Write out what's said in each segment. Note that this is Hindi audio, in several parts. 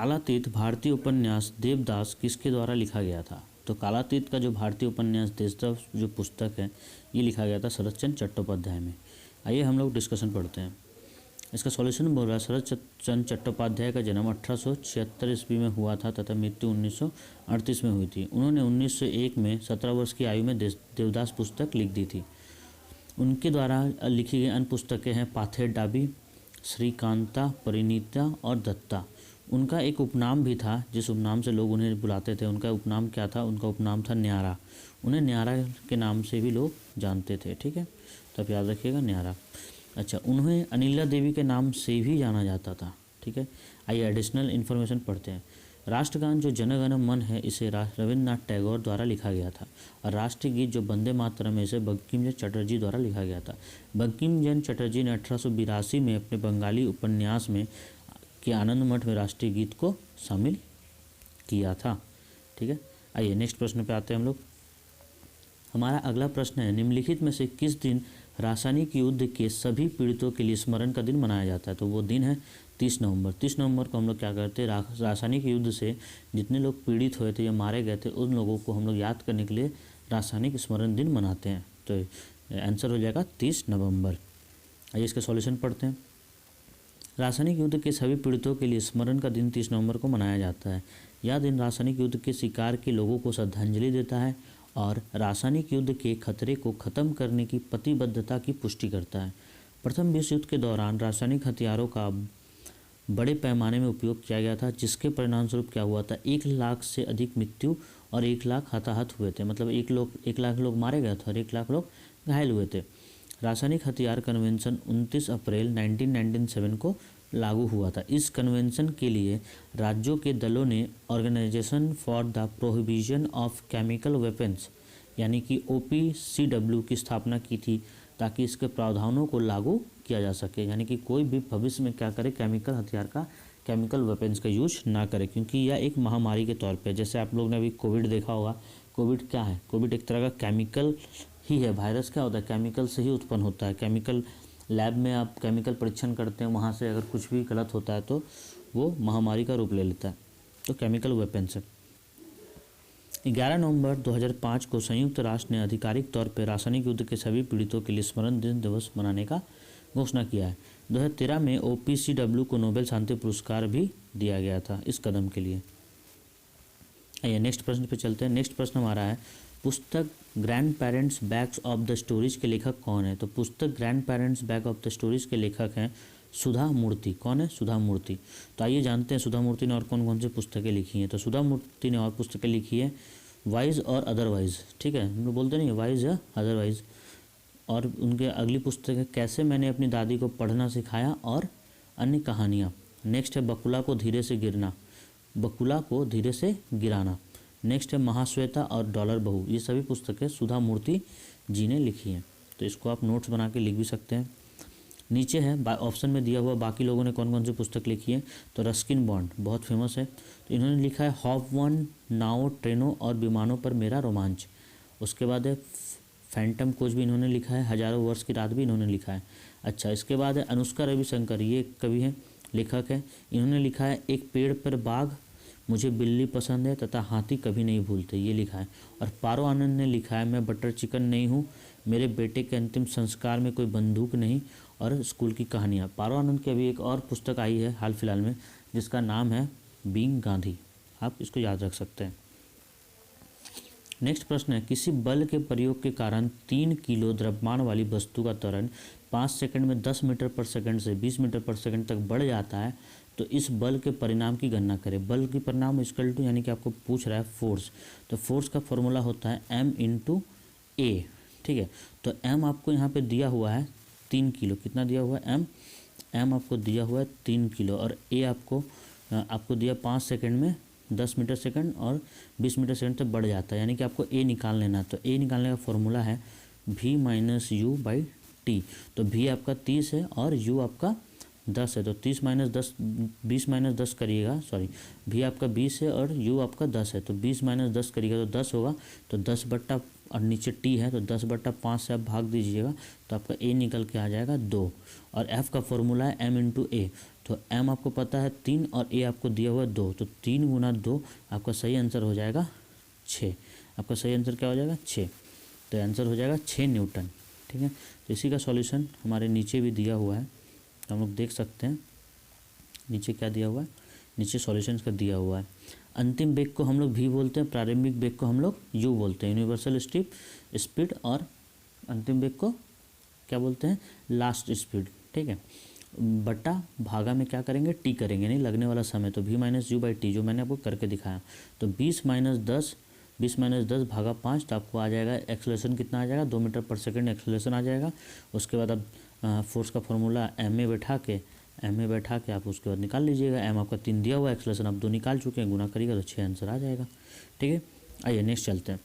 कालातीत भारतीय उपन्यास देवदास किसके द्वारा लिखा गया था? तो कालातीत का जो भारतीय उपन्यास देवदास जो पुस्तक है ये लिखा गया था शरत चंद्र चट्टोपाध्याय में। आइए हम लोग डिस्कशन पढ़ते हैं। इसका सॉल्यूशन बोल रहा है शरत चंद्र चट्टोपाध्याय का जन्म 1876 ईस्वी में हुआ था तथा मृत्यु 1938 में हुई थी। उन्होंने 1901 में 17 वर्ष की आयु में देवदास पुस्तक लिख दी थी। उनके द्वारा लिखी गई अन्य पुस्तकें हैं पाथेर डाबी, श्रीकांता, परिणीता और दत्ता। उनका एक उपनाम भी था जिस उपनाम से लोग उन्हें बुलाते थे। उनका उपनाम क्या था? उनका उपनाम था न्यारा। उन्हें न्यारा के नाम से भी लोग जानते थे। ठीक है, तो आप याद रखिएगा न्यारा। अच्छा, उन्हें अनिला देवी के नाम से भी जाना जाता था। ठीक है, आइए एडिशनल इन्फॉर्मेशन पढ़ते हैं। राष्ट्रगान जो जन गण मन है इसे रविन्द्रनाथ टैगोर द्वारा लिखा गया था और राष्ट्रीय गीत जो वंदे मातरम है इसे बंकिम चंद्र चटर्जी द्वारा लिखा गया था। बंकिम चंद्र चटर्जी ने 1882 में अपने बंगाली उपन्यास में के आनंद मठ में राष्ट्रीय गीत को शामिल किया था। ठीक है, आइए नेक्स्ट प्रश्न पे आते हैं हम लोग। हमारा अगला प्रश्न है निम्नलिखित में से किस दिन रासायनिक युद्ध के सभी पीड़ितों के लिए स्मरण का दिन मनाया जाता है? तो वो दिन है 30 नवंबर। 30 नवंबर को हम लोग क्या करते हैं? रासायनिक युद्ध से जितने लोग पीड़ित हुए थे या मारे गए थे उन लोगों को हम लोग याद करने के लिए रासायनिक स्मरण दिन मनाते हैं। तो आंसर हो जाएगा 30 नवंबर। आइए इसका सॉल्यूशन पढ़ते हैं। रासायनिक युद्ध के सभी पीड़ितों के लिए स्मरण का दिन 30 नवंबर को मनाया जाता है। यह दिन रासायनिक युद्ध के शिकार के लोगों को श्रद्धांजलि देता है और रासायनिक युद्ध के खतरे को खत्म करने की प्रतिबद्धता की पुष्टि करता है। प्रथम विश्व युद्ध के दौरान रासायनिक हथियारों का बड़े पैमाने में उपयोग किया गया था जिसके परिणामस्वरूप क्या हुआ था? 1 लाख से अधिक मृत्यु और 1 लाख हताहत हुए थे। मतलब 1 लाख लोग मारे गए थे और 1 लाख लोग घायल हुए थे। रासायनिक हथियार कन्वेंशन 29 अप्रैल 1997 को लागू हुआ था। इस कन्वेंशन के लिए राज्यों के दलों ने organisation for the prohibition of chemical weapons यानी कि OPCW की स्थापना की थी ताकि इसके प्रावधानों को लागू किया जा सके। यानी कि कोई भी भविष्य में क्या करे? केमिकल हथियार का, केमिकल वेपन्स का यूज ना करे, क्योंकि यह एक महामारी के तौर पे, जैसे आप लोग ने अभी कोविड देखा होगा। कोविड क्या है? कोविड एक तरह का केमिकल ही है। वायरस क्या होता है? केमिकल से ही उत्पन्न होता है। केमिकल लैब में आप केमिकल परीक्षण करते हैं, वहाँ से अगर कुछ भी गलत होता है तो वो महामारी का रूप ले लेता है। तो केमिकल वेपन्स है। 11 नवंबर 2005 को संयुक्त राष्ट्र ने आधिकारिक तौर पर रासायनिक युद्ध के सभी पीड़ितों के लिए स्मरण दिन दिवस मनाने का घोषणा किया है। 2013 में OPCW को नोबेल शांति पुरस्कार भी दिया गया था इस कदम के लिए। आइए नेक्स्ट प्रश्न पे चलते हैं। नेक्स्ट प्रश्न हमारा है पुस्तक grand parents back of the stories के लेखक कौन है? तो पुस्तक grand parents back of the stories के लेखक हैं सुधा मूर्ति। कौन है? सुधा मूर्ति। तो आइए जानते हैं सुधा मूर्ति ने और कौन कौन सी पुस्तकें लिखी हैं। तो सुधा मूर्ति ने और पुस्तकें लिखी है वाइज और अदरवाइज। ठीक है, हम लोग बोलते नहीं वाइज या अदरवाइज। और उनके अगली पुस्तक है कैसे मैंने अपनी दादी को पढ़ना सिखाया और अन्य कहानियाँ। नेक्स्ट है बकुला को धीरे से गिरना, बकुला को धीरे से गिराना। नेक्स्ट है महाश्वेता और डॉलर बहू। ये सभी पुस्तकें सुधा मूर्ति जी ने लिखी हैं। तो इसको आप नोट्स बना के लिख भी सकते हैं। नीचे है ऑप्शन में दिया हुआ बाकी लोगों ने कौन कौन सी पुस्तक लिखी है। तो रस्किन बॉन्ड बहुत फेमस है, तो इन्होंने लिखा है हॉप वन, नाव, ट्रेनों और विमानों पर मेरा रोमांच। उसके बाद है फैंटम खोज भी इन्होंने लिखा है, हजारों वर्ष की रात भी इन्होंने लिखा है। अच्छा, इसके बाद है अनुष्का रविशंकर, ये कवि हैं, लेखक है। इन्होंने लिखा है एक पेड़ पर बाघ, मुझे बिल्ली पसंद है तथा हाथी कभी नहीं भूलते, ये लिखा है। और पारो आनंद ने लिखा है मैं बटर चिकन नहीं हूँ, मेरे बेटे के अंतिम संस्कार में कोई बंदूक नहीं और स्कूल की कहानियाँ। पारो आनंद की अभी एक और पुस्तक आई है हाल फिलहाल में जिसका नाम है बीइंग गांधी, आप इसको याद रख सकते हैं। नेक्स्ट प्रश्न है किसी बल के प्रयोग के कारण 3 किलो द्रव्यमान वाली वस्तु का त्वरण 5 सेकंड में 10 मीटर पर सेकंड से 20 मीटर पर सेकंड तक बढ़ जाता है, तो इस बल के परिणाम की गणना करें। बल की परिणाम इक्वल टू यानी कि आपको पूछ रहा है फोर्स, तो फोर्स का फॉर्मूला होता है M/A। ठीक है, तो M आपको यहाँ पे दिया हुआ है 3 किलो। कितना दिया हुआ है? M आपको दिया हुआ है 3 किलो और A आपको दिया 5 सेकंड में 10 मीटर सेकंड और 20 मीटर सेकंड तक बढ़ जाता है, यानी कि आपको A निकाल लेना है। तो A निकालने का फॉर्मूला है V-U/T। तो V आपका 30 है और U आपका 10 है, तो 30 माइनस 10 20 माइनस 10 करिएगा, सॉरी V आपका 20 है और U आपका 10 है, तो 20 माइनस 10 करिएगा तो 10 होगा। तो 10 बट्टा और नीचे T है तो 10/5 से आप भाग दीजिएगा तो आपका A निकल के आ जाएगा 2। और F का फॉर्मूला है M/A, तो m आपको पता है 3 और a आपको दिया हुआ है 2, तो 3 गुना 2 आपका सही आंसर हो जाएगा 6। आपका सही आंसर क्या हो जाएगा 6। तो आंसर हो जाएगा 6 न्यूटन। ठीक है, तो इसी का सॉल्यूशन हमारे नीचे भी दिया हुआ है, तो हम लोग देख सकते हैं नीचे क्या दिया हुआ है। नीचे सॉल्यूशन का दिया हुआ है। अंतिम वेग को हम लोग v बोलते हैं, प्रारंभिक वेग को हम लोग u बोलते हैं, यूनिवर्सल स्पीड, और अंतिम वेग को क्या बोलते हैं, लास्ट स्पीड। ठीक है, बटा भागा में क्या करेंगे, t करेंगे, नहीं लगने वाला समय, तो v minus you by T, जो मैंने आपको करके दिखाया। तो 20 माइनस 10 भागा 5, तो आपको आ जाएगा एक्सेलरेशन कितना आ जाएगा, 2 मीटर पर सेकंड एक्सेलरेशन आ जाएगा। उसके बाद अब फोर्स का फॉर्मूला एम में बैठा के आप उसके बाद निकाल लीजिएगा। एम आपका 3 दिया हुआ है, एक्सेलरेशन आप 2 निकाल चुके हैं, गुना करिएगा तो 6 आंसर आ जाएगा। ठीक है, आइए नेक्स्ट चलते हैं।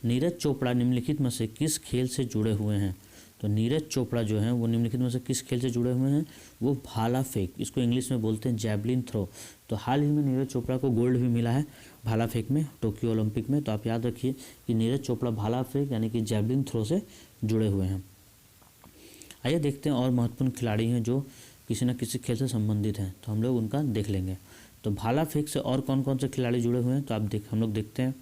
नीरज चोपड़ा निम्नलिखित में से किस खेल से जुड़े हुए हैं। तो नीरज चोपड़ा जो हैं वो निम्नलिखित में से किस खेल से जुड़े हुए हैं, वो भाला फेंक, इसको इंग्लिश में बोलते हैं जैवलिन थ्रो। तो हाल ही में नीरज चोपड़ा को गोल्ड भी मिला है भाला फेंक में, टोक्यो ओलंपिक में। तो आप याद रखिए कि नीरज चोपड़ा भाला फेंक यानी कि जैवलिन थ्रो से जुड़े हुए हैं। आइए देखते हैं और महत्वपूर्ण खिलाड़ी हैं जो किसी न किसी खेल से संबंधित हैं, तो हम लोग उनका देख लेंगे। तो भाला फेंक से और कौन कौन से खिलाड़ी जुड़े हुए हैं, तो हम लोग देखते हैं।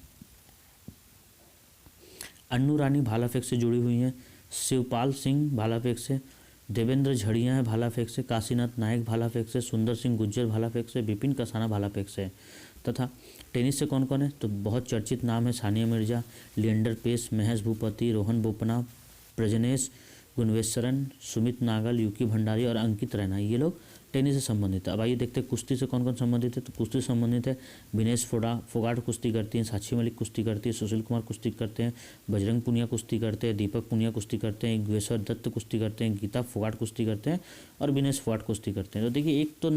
अन्नू रानी भाला फेंक से जुड़ी हुई हैं, शिवपाल सिंह भाला फेंक से, देवेंद्र झड़िया है भाला फेंक से, काशीनाथ नायक भाला फेंक से, सुंदर सिंह गुज्जर भाला फेंक से, विपिन कसाना भाला फेंक से। तथा टेनिस से कौन कौन है, तो बहुत चर्चित नाम है सानिया मिर्जा, लिएंडर पेस, महेश भूपति, रोहन बोपन्ना, प्रजनेश गुणवेश्वरन, सुमित नागल, यूकी भंडारी और अंकित रैना, ये लोग टेनिस से संबंधित है। अब आइए देखते हैं कुश्ती से कौन कौन संबंधित है। तो कुश्ती से संबंधित है विनेश फोगाट कुश्ती करती हैं, साक्षी मलिक कुश्ती करती है, सुशील कुमार कुश्ती करते हैं, बजरंग पुनिया कुश्ती करते हैं, दीपक पुनिया कुश्ती करते हैं, योगेश्वर दत्त कुश्ती करते हैं, गीता फोगाट कुश्ती करते हैं और विनेश फोगाट कुश्ती करते हैं। तो देखिए एक तो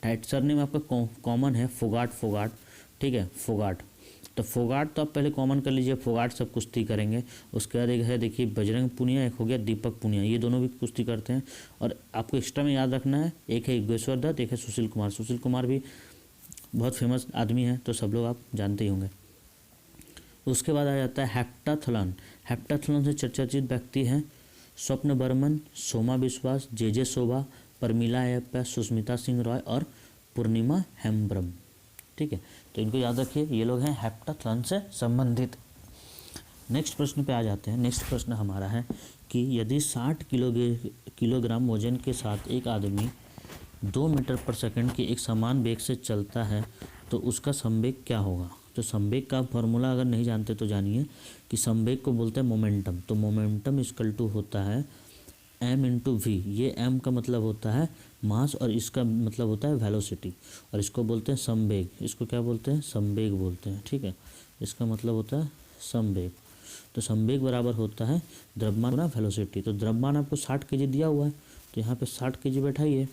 टाइट सरनेम आपका कॉमन है फोगाट, ठीक है, फोगाट। तो फोगाट तो आप पहले कॉमन कर लीजिए, फोगाट सब कुश्ती करेंगे। उसके बाद एक है देखिए बजरंग पुनिया, एक हो गया दीपक पुनिया, ये दोनों भी कुश्ती करते हैं। और आपको एक्स्ट्रा में याद रखना है, एक है योगेश्वर दत्त, एक है सुशील कुमार भी बहुत फेमस आदमी है, तो सब लोग आप जानते ही होंगे। उसके बाद आ जाता है हेप्टाथलॉन से चर्चित व्यक्ति हैं स्वप्न बर्मन, सोमा विश्वास, जे शोभा, परमिला अयप्पा, सुष्मिता सिंह रॉय और पूर्णिमा हेम्ब्रम। ठीक है, तो इनको याद रखिए, ये लोग हैं हेप्टाथलॉन से संबंधित। नेक्स्ट प्रश्न पे आ जाते हैं। नेक्स्ट प्रश्न हमारा है कि यदि 60 किलोग्राम वजन के साथ एक आदमी 2 मीटर पर सेकंड के एक समान वेग से चलता है तो उसका संवेग क्या होगा। तो संवेग का फॉर्मूला अगर नहीं जानते तो जानिए कि संवेग को बोलते हैं मोमेंटम। तो मोमेंटम इक्वल टू होता है m इंटू वी। ये m का मतलब होता है मास और इसका मतलब होता है वेलोसिटी, और इसको बोलते हैं संवेग। इसको क्या बोलते हैं, संवेग बोलते हैं। ठीक है, इसका मतलब होता है संवेग। तो संवेग बराबर होता है द्रव्यमान गुना वेलोसिटी। तो द्रव्यमान आपको 60 kg दिया हुआ है, तो यहाँ पे 60 kg बैठाइए,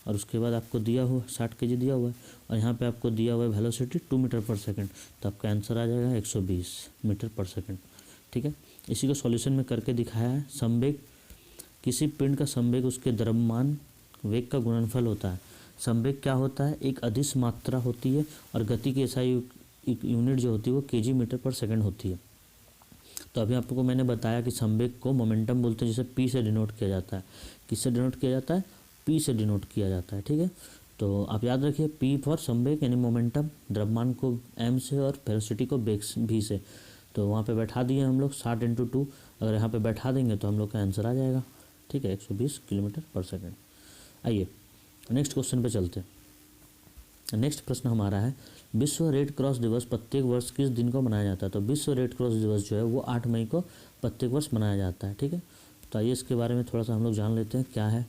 और उसके बाद आपको दिया हुआ 60 kg दिया हुआ है, और यहाँ पे आपको दिया हुआ है वेलोसिटी 2 मीटर पर सेकंड। तो आपका आंसर आ जाएगा 120 मीटर पर सेकंड। ठीक है, इसी को सॉल्यूशन में करके दिखाया है। संवेग, किसी पिंड का संवेग उसके द्रव्यमान वेग का गुणनफल होता है। संवेग क्या होता है, एक अदिश मात्रा होती है, और गति की एसआई यूनिट जो होती है वो kg मीटर पर सेकंड होती है। तो अभी आपको मैंने बताया कि संवेग को मोमेंटम बोलते हैं, जिसे p से डिनोट किया जाता है। किससे डिनोट किया जाता है, p से डिनोट किया जाता है। ठीक है, तो आप याद रखिए p फॉर संवेग यानी मोमेंटम, द्रव्यमान को m से और वेलोसिटी को v से। तो वहाँ पे बैठा दिए हम लोग 60 इंटू 2, अगर यहाँ पे बैठा देंगे तो हम लोग का आंसर आ जाएगा। ठीक है, 120 किलोमीटर पर सेकंड। आइए नेक्स्ट क्वेश्चन पे चलते हैं। नेक्स्ट प्रश्न हमारा है विश्व रेड क्रॉस दिवस प्रत्येक वर्ष किस दिन को मनाया जाता है। तो विश्व रेड क्रॉस दिवस जो है वो 8 मई को प्रत्येक वर्ष मनाया जाता है। ठीक है, तो आइए इसके बारे में थोड़ा सा हम लोग जान लेते हैं क्या है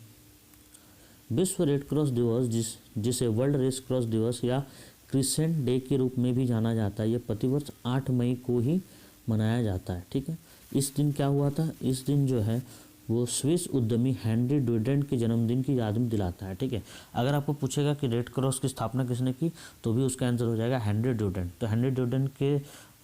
विश्व रेड क्रॉस दिवस, जिसे वर्ल्ड रेड क्रॉस दिवस या क्रिसेंट डे के रूप में भी जाना जाता है। ये प्रतिवर्ष 8 मई को ही मनाया जाता है। ठीक है, इस दिन क्या हुआ था, इस दिन जो है वो स्विस उद्यमी हेनरी ड्यूडेंट के जन्मदिन की याद में दिलाता है। ठीक है, अगर आपको पूछेगा कि रेड क्रॉस की स्थापना किसने की, तो भी उसका आंसर हो जाएगा हेनरी ड्यूडेंट। तो हेनरी ड्यूडेंट के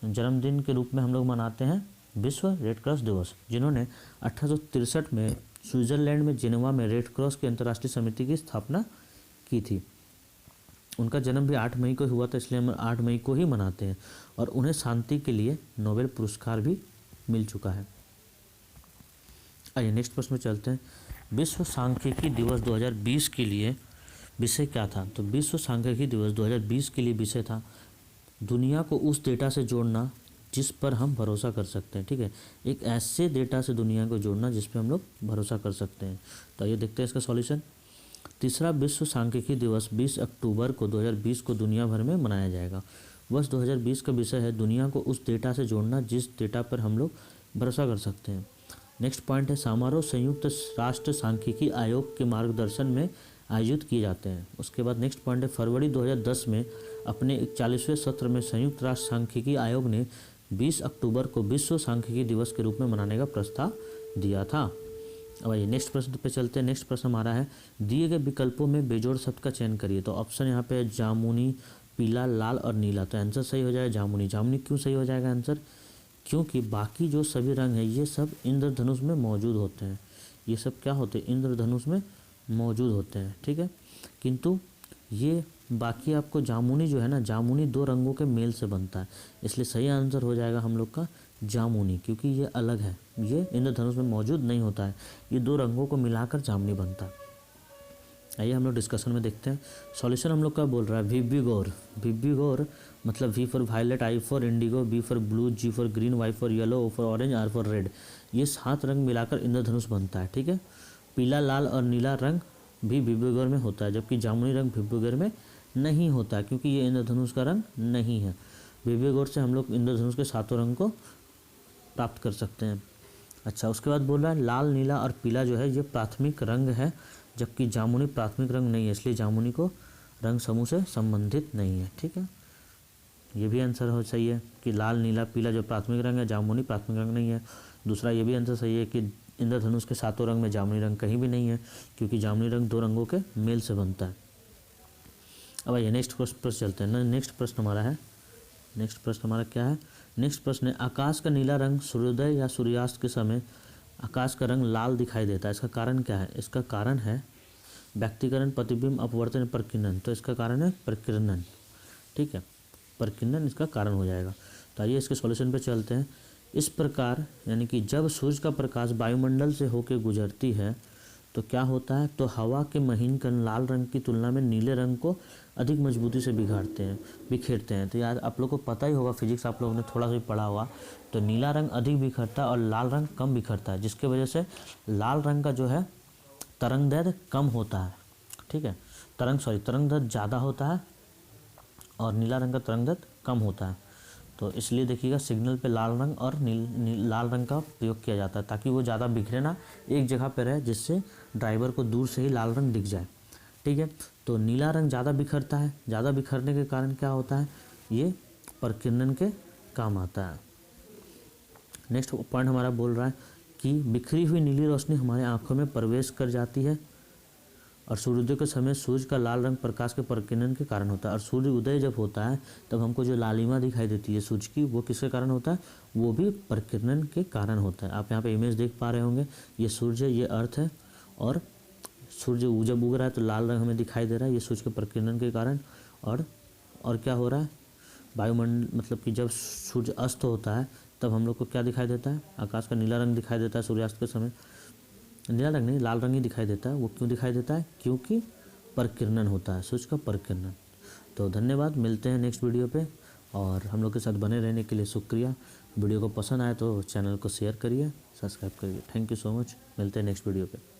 जन्मदिन के रूप में हम लोग मनाते हैं विश्व रेड क्रॉस दिवस, जिन्होंने 1863 में स्विट्जरलैंड में जेनेवा में रेड क्रॉस की अंतर्राष्ट्रीय समिति की स्थापना की थी। उनका जन्म भी 8 मई को हुआ था, इसलिए हम 8 मई को ही मनाते हैं, और उन्हें शांति के लिए नोबेल पुरस्कार भी मिल चुका है। आइए नेक्स्ट प्रश्न में चलते हैं। विश्व सांख्यिकी दिवस 2020 के लिए विषय क्या था, तो विश्व सांख्यिकी दिवस 2020 के लिए विषय था दुनिया को उस डेटा से जोड़ना जिस पर हम भरोसा कर सकते हैं। ठीक है, एक ऐसे डेटा से दुनिया को जोड़ना जिस पर हम लोग भरोसा कर सकते हैं। तो ये देखते हैं इसका सॉल्यूशन। तीसरा विश्व सांख्यिकी दिवस 20 अक्टूबर को 2020 को दुनिया भर में मनाया जाएगा। वर्ष 2020 का विषय है दुनिया को उस डेटा से जोड़ना जिस डेटा पर हम लोग भरोसा कर सकते हैं। नेक्स्ट पॉइंट है समारोह संयुक्त राष्ट्र सांख्यिकी आयोग के मार्गदर्शन में आयोजित किए जाते हैं। उसके बाद नेक्स्ट पॉइंट है फरवरी 2010 में अपने 41वें सत्र में संयुक्त राष्ट्र सांख्यिकी आयोग ने 20 अक्टूबर को विश्व सांख्यिकी दिवस के रूप में मनाने का प्रस्ताव दिया था। अब आइए नेक्स्ट प्रश्न पे चलते हैं। नेक्स्ट प्रश्न हमारा है दिए गए विकल्पों में बेजोड़ शब्द का चयन करिए। तो ऑप्शन यहाँ पे है जामुनी, पीला, लाल और नीला। तो आंसर सही हो जाएगा जामुनी। जामुनी क्यों सही हो जाएगा आंसर, क्योंकि बाकी जो सभी रंग हैं ये सब इंद्रधनुष में मौजूद होते हैं। ये सब क्या होते हैं, इंद्रधनुष में मौजूद होते हैं। ठीक है, किंतु ये बाकी आपको जामुनी जो है ना, जामुनी दो रंगों के मेल से बनता है, इसलिए सही आंसर हो जाएगा हम लोग का जामुनी, क्योंकि ये अलग है, ये इंद्रधनुष में मौजूद नहीं होता है, ये दो रंगों को मिलाकर जामुनी बनता है। आइए हम लोग डिस्कशन में देखते हैं। सॉल्यूशन हम लोग का बोल रहा है विबिगोर। विबिगोर मतलब V for violet, I for indigo, B for blue, G for green, Y for yellow, O for orange, R for red. ये 7 रंग मिलाकर इंद्रधनुष बनता है। ठीक है, पीला, लाल और नीला रंग भी विबिगोर में होता है, जबकि जामुनी रंग विबिगोर में नहीं होता है, क्योंकि ये इंद्रधनुष का रंग नहीं है। विबिगोर से हम लोग इंद्रधनुष के 7 रंग को प्राप्त कर सकते हैं। अच्छा, उसके बाद बोल रहा है लाल, नीला और पीला जो है ये प्राथमिक रंग है, जबकि जामुनी प्राथमिक रंग नहीं है, इसलिए जामुनी को रंग समूह से संबंधित नहीं है। ठीक है, ये भी आंसर हो सही है कि लाल, नीला, पीला जो प्राथमिक रंग है, जामुनी प्राथमिक रंग नहीं है। दूसरा ये भी आंसर सही है कि इंद्रधनुष के 7 रंग में जामुनी रंग कहीं भी नहीं है, क्योंकि जामुनी रंग 2 रंगों के मेल से बनता है। अब आइए नेक्स्ट प्रश्न चलते हैं। नेक्स्ट प्रश्न हमारा क्या है, नेक्स्ट प्रश्न है आकाश का नीला रंग सूर्योदय या सूर्यास्त के समय आकाश का रंग लाल दिखाई देता है, इसका कारण क्या है। इसका कारण है व्यक्तिकरण, प्रतिबिंब, अपवर्तन, प्रकीर्णन। तो इसका कारण है प्रकीर्णन। ठीक है, प्रकीर्णन इसका कारण हो जाएगा। तो आइए इसके सॉल्यूशन पे चलते हैं। इस प्रकार यानी कि जब सूर्य का प्रकाश वायुमंडल से होकर गुजरती है तो क्या होता है, तो हवा के महीन कण लाल रंग की तुलना में नीले रंग को अधिक मजबूती से बिखेरते हैं। तो यार आप लोग को पता ही होगा, फिजिक्स आप लोगों ने थोड़ा सा भी पढ़ा होगा, तो नीला रंग अधिक बिखरता है और लाल रंग कम बिखरता है, जिसके वजह से लाल रंग का जो है तरंगदैर्घ्य कम होता है। ठीक है, तरंगदैर्घ्य ज़्यादा होता है और नीला रंग का तरंगदैर्घ्य कम होता है। तो इसलिए देखिएगा सिग्नल पे लाल रंग और लाल रंग का प्रयोग किया जाता है, ताकि वो ज़्यादा बिखरे ना, एक जगह पर रहे, जिससे ड्राइवर को दूर से ही लाल रंग दिख जाए। ठीक है, तो नीला रंग ज़्यादा बिखरता है, ज़्यादा बिखरने के कारण क्या होता है, ये प्रकीर्णन के काम आता है। नेक्स्ट पॉइंट हमारा बोल रहा है कि बिखरी हुई नीली रोशनी हमारे आँखों में प्रवेश कर जाती है और सूर्योदय के समय सूर्य का लाल रंग प्रकाश के प्रकीर्णन के कारण होता है। और सूर्य उदय जब होता है तब हमको जो लालिमा दिखाई देती है सूर्य की, वो किसके कारण होता है, वो भी प्रकीर्णन के कारण होता है। आप यहाँ पे इमेज देख पा रहे होंगे, ये सूर्य, ये अर्थ है, और सूर्य जब उग रहा है तो लाल रंग हमें दिखाई दे रहा है, ये सूर्य के प्रकीर्णन के कारण। और क्या हो रहा है, वायुमंडल मतलब कि जब सूर्य अस्त होता है तब हम लोग को क्या दिखाई देता है, आकाश का नीला रंग दिखाई देता है सूर्यास्त के समय। नीला रंग नहीं, लाल रंग ही दिखाई देता है। वो क्यों दिखाई देता है, क्योंकि प्रकीर्णन होता है, सूर्य का प्रकीर्णन। तो धन्यवाद, मिलते हैं नेक्स्ट वीडियो पे, और हम लोग के साथ बने रहने के लिए शुक्रिया। वीडियो को पसंद आए तो चैनल को शेयर करिए, सब्सक्राइब करिए। थैंक यू सो मच, मिलते हैं नेक्स्ट वीडियो पे।